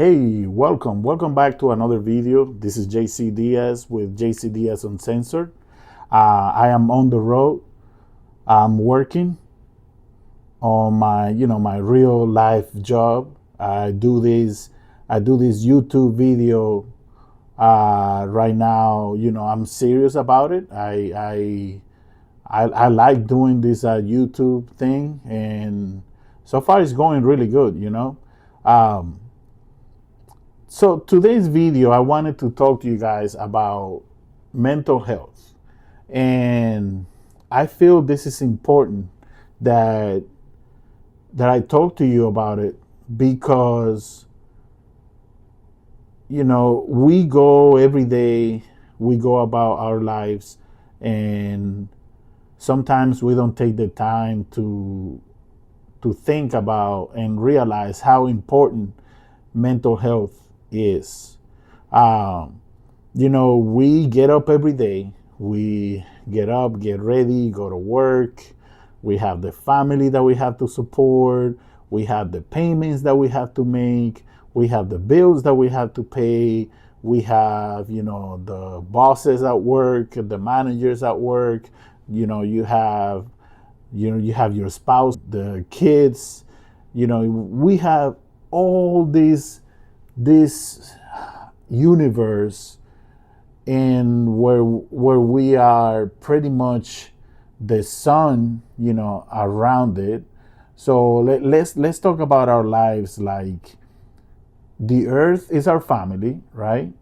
Hey, welcome back to another video. This is JC Diaz with JC Diaz Uncensored. I am on the road. I'm working on my real life job. I do this YouTube video right now. I'm serious about it. I like doing this YouTube thing, and so far it's going really good. Um, So today's video, I wanted to talk to you guys about mental health. And I feel this is important that I talk to you about it because we go every day, we go about our lives, and sometimes we don't take the time to think about and realize how important mental health is. Um, we get up every day. We get up, get ready, go to work. We have the family that we have to support. We have the payments that we have to make. We have the bills that we have to pay. We have, the bosses at work, the managers at work. You have your spouse, the kids. We have all this universe in where we are pretty much the sun, around it. So let's talk about our lives. Like, the earth is our family, right?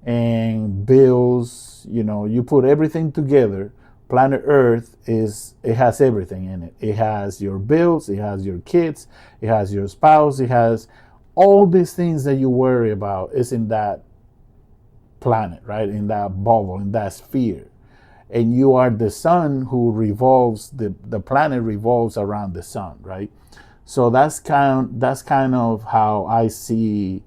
And bills, you put everything together. Planet Earth it has everything in it. It has your bills, it has your kids, it has your spouse, it has all these things that you worry about is in that planet, right? In that bubble, in that sphere. And you are the sun who revolves, the planet revolves around the sun, right? So that's kind of how I see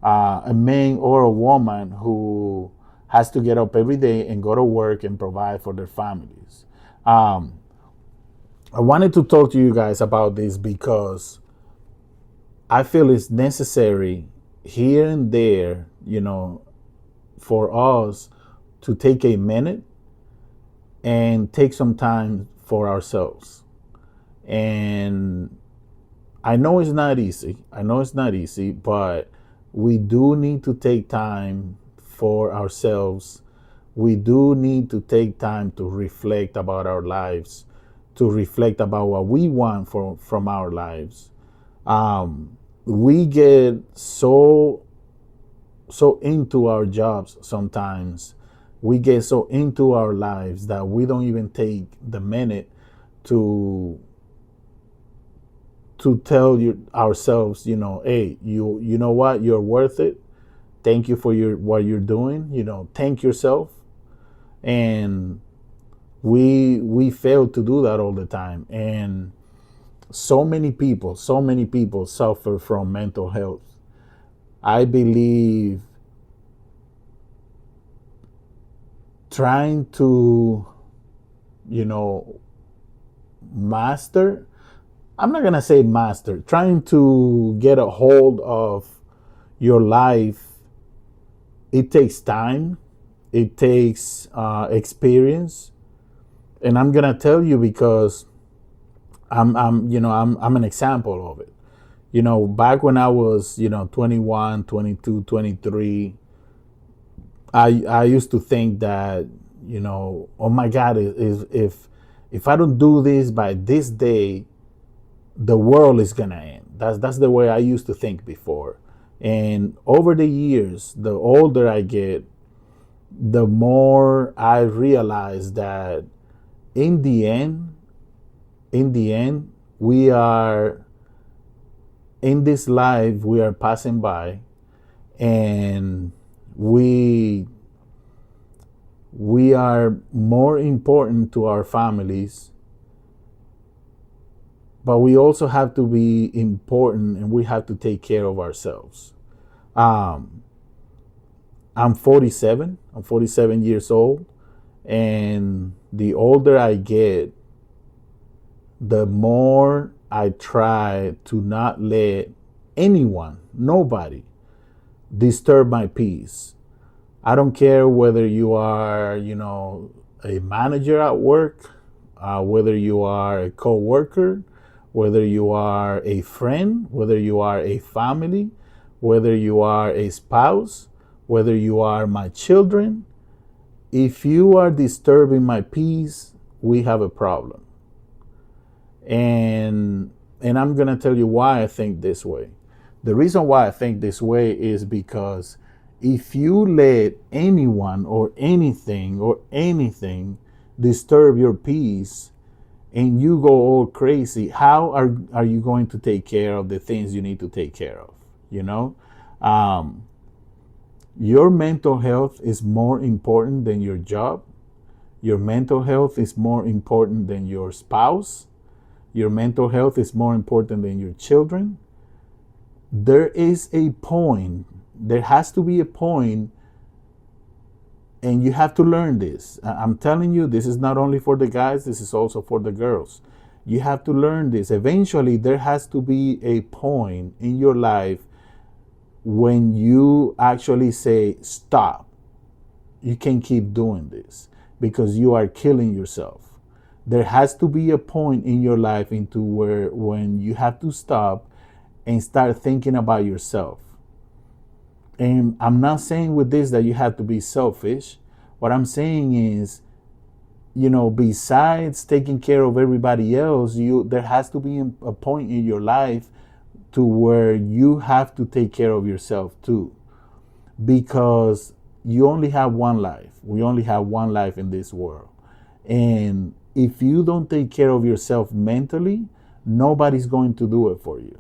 a man or a woman who has to get up every day and go to work and provide for their families. Um, I wanted to talk to you guys about this because I feel it's necessary here and there, for us to take a minute and take some time for ourselves. And I know it's not easy. But we do need to take time for ourselves. We do need to take time to reflect about our lives, to reflect about what we want from our lives. We get so into our jobs sometimes. We get so into our lives that we don't even take the minute to tell ourselves, hey, you know what, you're worth it. Thank you for what you're doing. Thank yourself. And we fail to do that all the time. And so many people suffer from mental health. I believe trying to, master, I'm not going to say master, trying to get a hold of your life, it takes time, it takes experience. And I'm going to tell you because I'm an example of it. Back when I was, 21, 22, 23, I used to think that, oh my God, if I don't do this by this day, the world is gonna end. That's the way I used to think before. And over the years, the older I get, the more I realize that in the end, we are in this life, we are passing by, and we are more important to our families, but we also have to be important and we have to take care of ourselves. Um, I'm 47. I'm 47 years old, and the older I get, the more I try to not let anyone, nobody, disturb my peace. I don't care whether you are, a manager at work, whether you are a coworker, whether you are a friend, whether you are a family, whether you are a spouse, whether you are my children. If you are disturbing my peace, we have a problem. And I'm going to tell you why I think this way. The reason why I think this way is because if you let anyone or anything disturb your peace and you go all crazy, how are you going to take care of the things you need to take care of? You know, um, your mental health is more important than your job. Your mental health is more important than your spouse. Your mental health is more important than your children. There is a point, there has to be a point, and you have to learn this. I'm telling you, this is not only for the guys, this is also for the girls. You have to learn this. Eventually, there has to be a point in your life when you actually say, stop. You can't keep doing this because you are killing yourself. There has to be a point in your life into where when you have to stop and start thinking about yourself. And I'm not saying with this that you have to be selfish. What I'm saying is, besides taking care of everybody else, there has to be a point in your life to where you have to take care of yourself too. Because you only have one life. We only have one life in this world. And if you don't take care of yourself mentally, nobody's going to do it for you.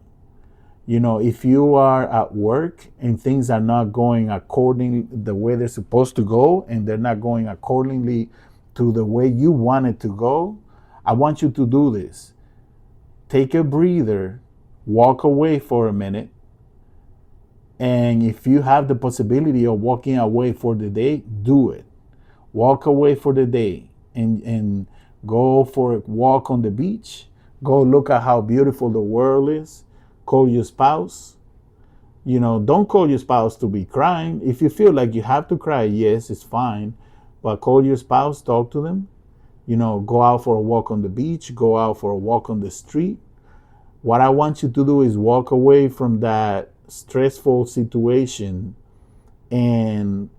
If you are at work and things are not going according the way they're supposed to go, and they're not going accordingly to the way you want it to go, I want you to do this. Take a breather, walk away for a minute, and if you have the possibility of walking away for the day, do it. Walk away for the day and go for a walk on the beach. Go look at how beautiful the world is. Call your spouse. Don't call your spouse to be crying. If you feel like you have to cry, yes, it's fine. But call your spouse, talk to them. Go out for a walk on the beach, go out for a walk on the street. What I want you to do is walk away from that stressful situation and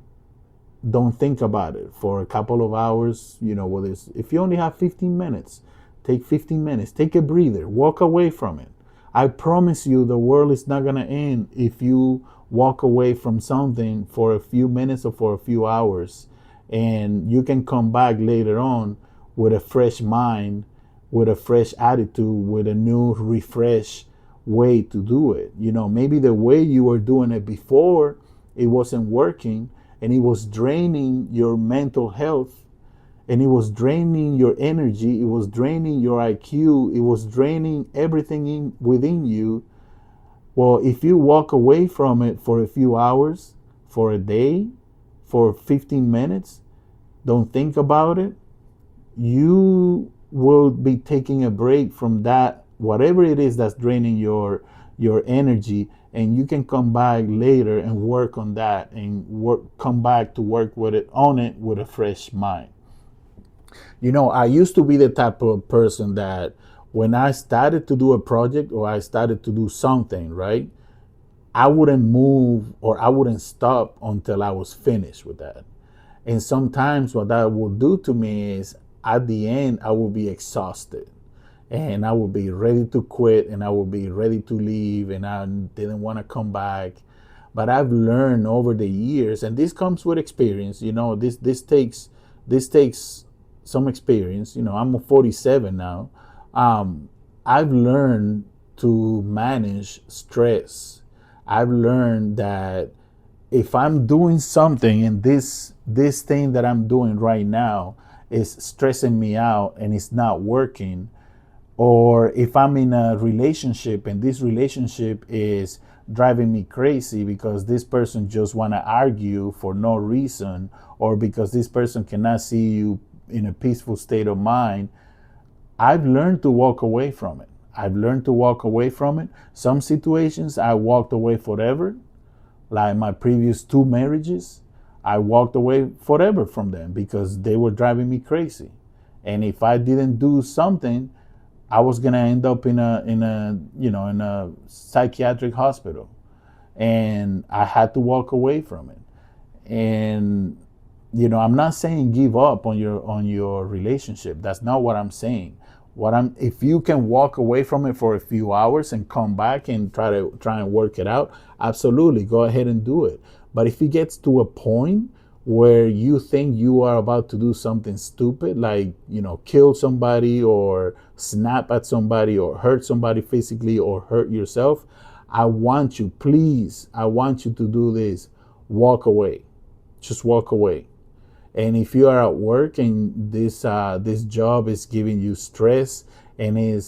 don't think about it for a couple of hours. Whether if you only have 15 minutes, take 15 minutes, take a breather, walk away from it. I promise you the world is not going to end if you walk away from something for a few minutes or for a few hours, and you can come back later on with a fresh mind, with a fresh attitude, with a new refresh way to do it. Maybe the way you were doing it before, it wasn't working, and it was draining your mental health, and it was draining your energy, it was draining your IQ, it was draining everything within you. Well, if you walk away from it for a few hours, for a day, for 15 minutes, don't think about it, you will be taking a break from that, whatever it is that's draining your energy, and you can come back later and work on that and come back to work with it with a fresh mind. I used to be the type of person that when I started to do a project or I started to do something, right, I wouldn't move or I wouldn't stop until I was finished with that. And sometimes what that would do to me is at the end, I would be exhausted and I would be ready to quit and I would be ready to leave and I didn't want to come back. But I've learned over the years, and this comes with experience, this takes some experience. I'm 47 now. I've learned to manage stress. I've learned that if I'm doing something and this thing that I'm doing right now is stressing me out and it's not working, or if I'm in a relationship and this relationship is driving me crazy because this person just want to argue for no reason, or because this person cannot see you in a peaceful state of mind, I've learned to walk away from it. Some situations I walked away forever, Like my previous two marriages, I walked away forever from them because they were driving me crazy. And if I didn't do something, I was gonna end up in a psychiatric hospital, and I had to walk away from it. And I'm not saying give up on your relationship. That's not what I'm saying. What I'm If you can walk away from it for a few hours and come back and try and work it out, absolutely go ahead and do it. But if it gets to a point where you think you are about to do something stupid, like kill somebody or snap at somebody or hurt somebody physically or hurt yourself, I want you to do this. Walk away. Just walk away. And if you are at work and this job is giving you stress and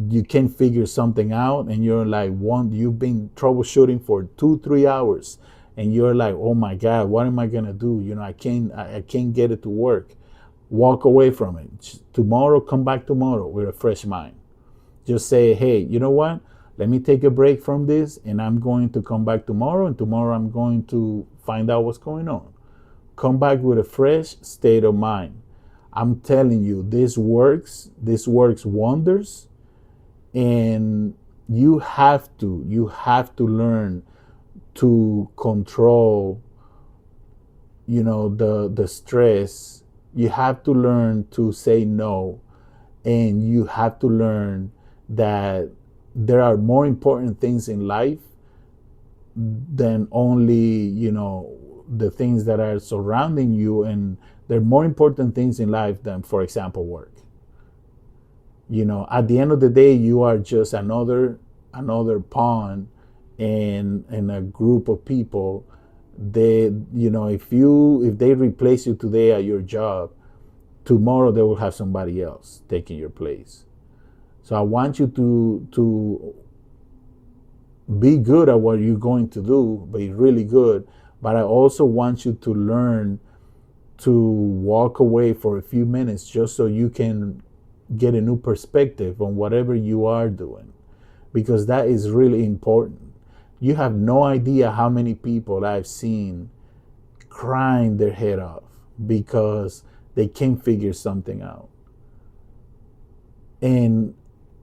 you can't figure something out, and you're like you've been troubleshooting for 2-3 hours, and you're like, oh my God, what am I gonna do? I can't get it to work. Walk away from it. Tomorrow, come back tomorrow with a fresh mind. Just say, hey, you know what? Let me take a break from this, and I'm going to come back tomorrow, and tomorrow I'm going to find out what's going on. Come back with a fresh state of mind. I'm telling you, this works. This works wonders. And you have to learn to control, the stress. You have to learn to say no. And you have to learn that there are more important things in life than only the things that are surrounding you. And there are more important things in life than, for example, work. At the end of the day, you are just another pawn in a group of people. If they replace you today at your job, tomorrow they will have somebody else taking your place. So I want you to be good at what you're going to do, be really good. But I also want you to learn to walk away for a few minutes just so you can get a new perspective on whatever you are doing, because that is really important. You have no idea how many people I've seen crying their head off because they can't figure something out. And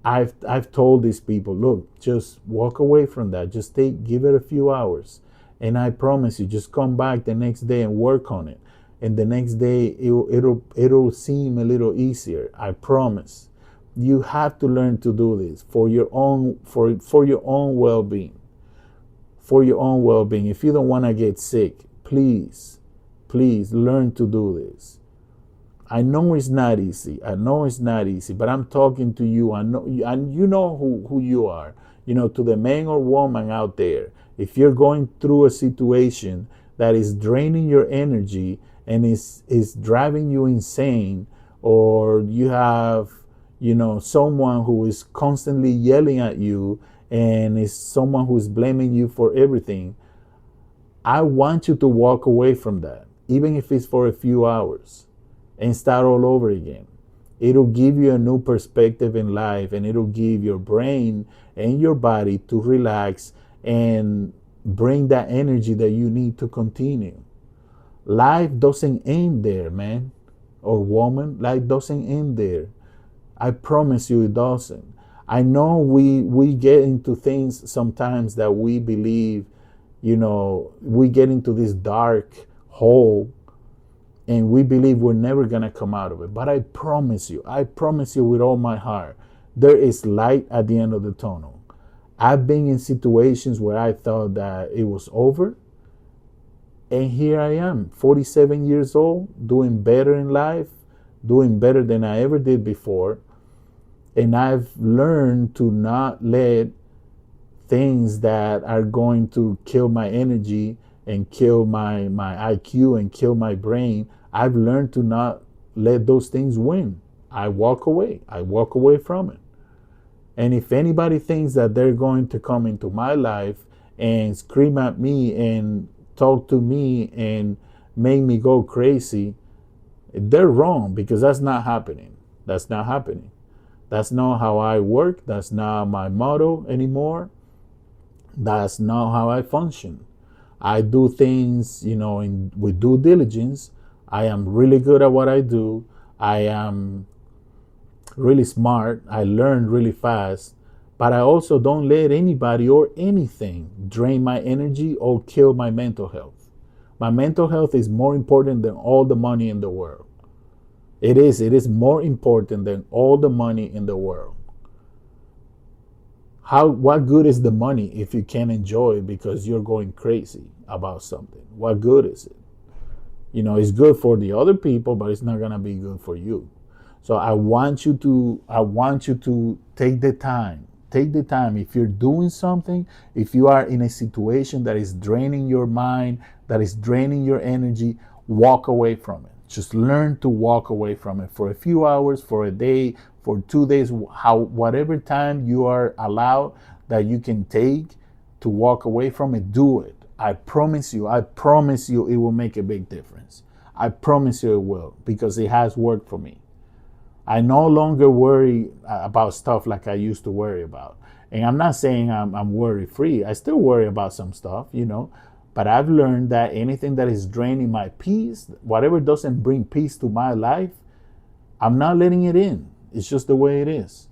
I've told these people, look, just walk away from that. Just give it a few hours, and I promise you, just come back the next day and work on it. And the next day it'll seem a little easier. I promise. You have to learn to do this for your own well-being. For your own well-being. If you don't want to get sick, please learn to do this. I know it's not easy. But I'm talking to you. I know, and you know who you are. To the man or woman out there, if you're going through a situation that is draining your energy and is driving you insane, or you have, someone who is constantly yelling at you and is someone who is blaming you for everything, I want you to walk away from that, even if it's for a few hours, and start all over again. It'll give you a new perspective in life, and it'll give your brain and your body to relax and bring that energy that you need to continue. Life doesn't end there, man or woman. Life doesn't end there. I promise you it doesn't. I know we get into things sometimes that we believe, we get into this dark hole and we believe we're never going to come out of it. But I promise you with all my heart, there is light at the end of the tunnel. I've been in situations where I thought that it was over. And here I am, 47 years old, doing better in life, doing better than I ever did before. And I've learned to not let things that are going to kill my energy and kill my IQ and kill my brain. I've learned to not let those things win. I walk away from it. And if anybody thinks that they're going to come into my life and scream at me and talk to me and make me go crazy, they're wrong, because that's not happening. That's not happening. That's not how I work. That's not my motto anymore. That's not how I function. I do things, with due diligence. I am really good at what I do. I am really smart. I learn really fast. But I also don't let anybody or anything drain my energy or kill my mental health. My mental health is more important than all the money in the world. It is. It is more important than all the money in the world. What good is the money if you can't enjoy it because you're going crazy about something? What good is it? It's good for the other people, but it's not gonna be good for you. So I want you to take the time. Take the time. If you're doing something, if you are in a situation that is draining your mind, that is draining your energy, walk away from it. Just learn to walk away from it for a few hours, for a day, for 2 days, whatever time you are allowed that you can take to walk away from it, do it. I promise you it will make a big difference. I promise you it will, because it has worked for me. I no longer worry about stuff like I used to worry about. And I'm not saying I'm worry free. I still worry about some stuff. But I've learned that anything that is draining my peace, whatever doesn't bring peace to my life, I'm not letting it in. It's just the way it is.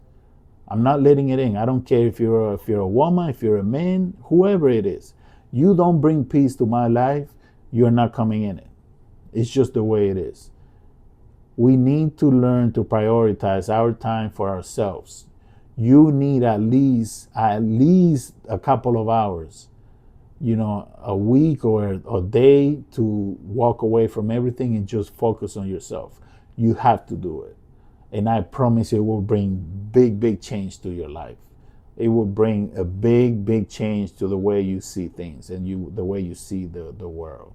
I'm not letting it in. I don't care if you're a woman, if you're a man, whoever it is. You don't bring peace to my life, you're not coming in it. It's just the way it is. We need to learn to prioritize our time for ourselves. You need at least a couple of hours, a week or a day to walk away from everything and just focus on yourself. You have to do it. And I promise you it will bring big change to your life. It will bring a big change to the way you see things and the way you see the world.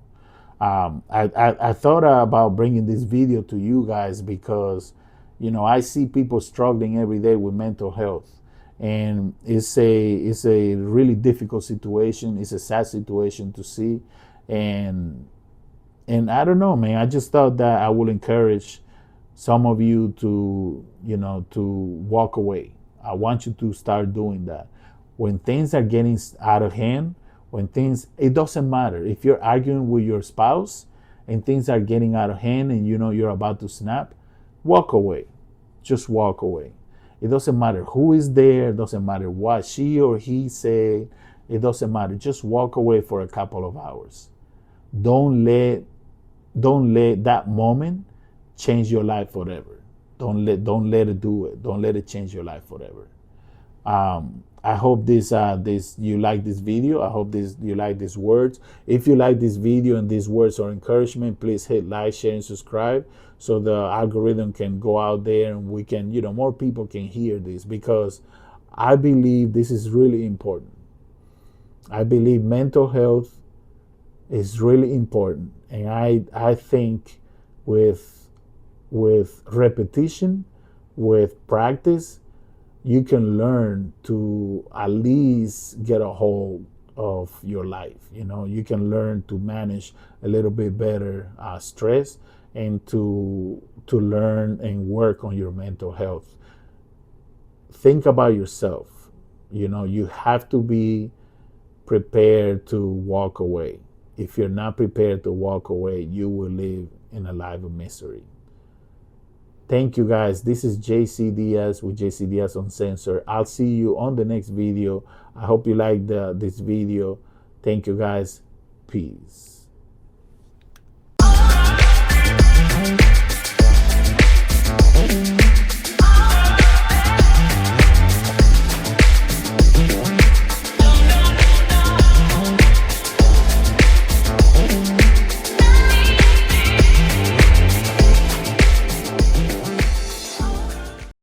I thought about bringing this video to you guys because, I see people struggling every day with mental health, and it's a really difficult situation. It's a sad situation to see, and I don't know, man. I just thought that I would encourage some of you to walk away. I want you to start doing that. When things are getting out of hand, it doesn't matter if you're arguing with your spouse and things are getting out of hand and you're about to snap, walk away. Just walk away. It doesn't matter who is there. It doesn't matter what she or he say. It doesn't matter. Just walk away for a couple of hours. Don't let that moment change your life forever. Don't let it do it. Don't let it change your life forever. I hope this you like this video. I hope you like these words. If you like this video and these words are encouragement, please hit like, share, and subscribe so the algorithm can go out there and we can, more people can hear this, because I believe this is really important. I believe mental health is really important, and I think with repetition, with practice, you can learn to at least get a hold of your life. You can learn to manage a little bit better stress, and to learn and work on your mental health. Think about yourself. You have to be prepared to walk away. If you're not prepared to walk away, you will live in a life of misery. Thank you, guys. This is JC Diaz with JC Diaz Uncensored. I'll see you on the next video. I hope you liked this video. Thank you, guys. Peace.